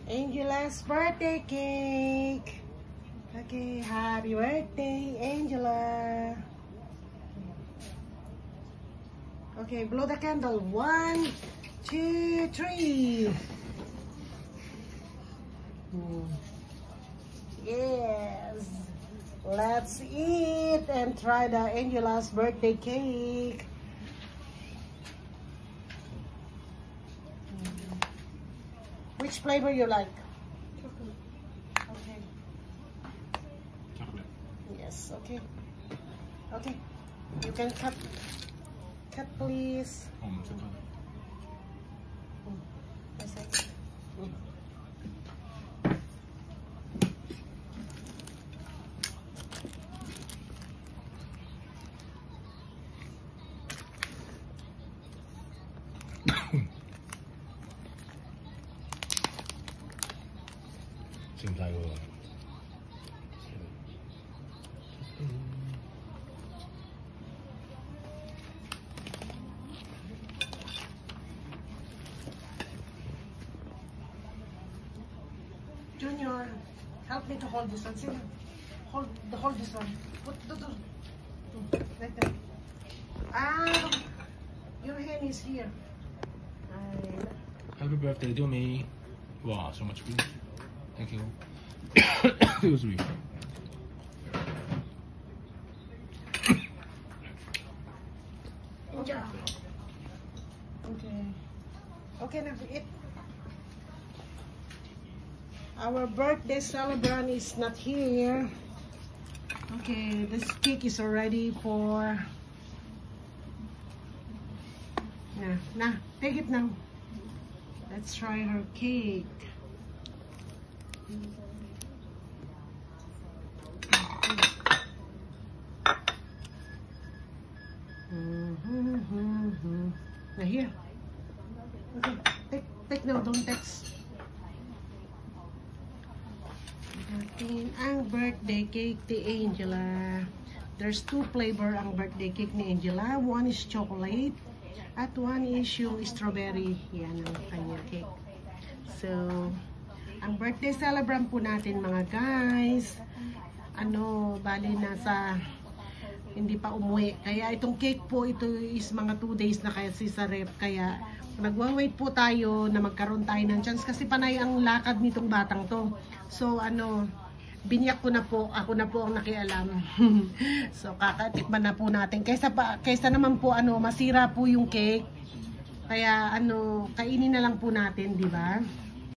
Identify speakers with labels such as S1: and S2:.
S1: Angela's birthday cake. Okay, happy birthday, Angela. Okay, blow the candle. 1, 2, 3. Yes. Let's eat and try the Angela's birthday cake. Which flavor you like? Okay.
S2: Chocolate.
S1: Yes, okay. Okay. You can cut. Cut, please.
S2: 잠깐. 지금 다 이거
S1: Junior, help me to hold this one. See? Hold this one. Put like that. Ah, your hand is here.
S2: Happy birthday to me. Wow, so much food. Thank you. It was sweet.
S1: Okay. Okay, now eat. Our birthday celebrant is not here. Okay, this cake is already for. Nah, take it now. Let's try her cake. Now here. Okay, take now, don't text. Atin ang birthday cake ni Angela. There's 2 flavor ang birthday cake ni Angela. One is chocolate at one is yung strawberry. Yan ang kanya cake. So, ang birthday celebrant po natin mga guys, bali nasa hindi pa umuwi. Kaya itong cake po, ito is mga 2 days na kasi sa ref. Kaya nagwa-wait po tayo na magkaroon tayo ng chance kasi panay ang lakad nitong batang to. So biniyak ko na po, ako na po ang nakialam. So kakatikman na po natin. Kaysa naman po masira po yung cake. Kaya kainin na lang po natin, di ba?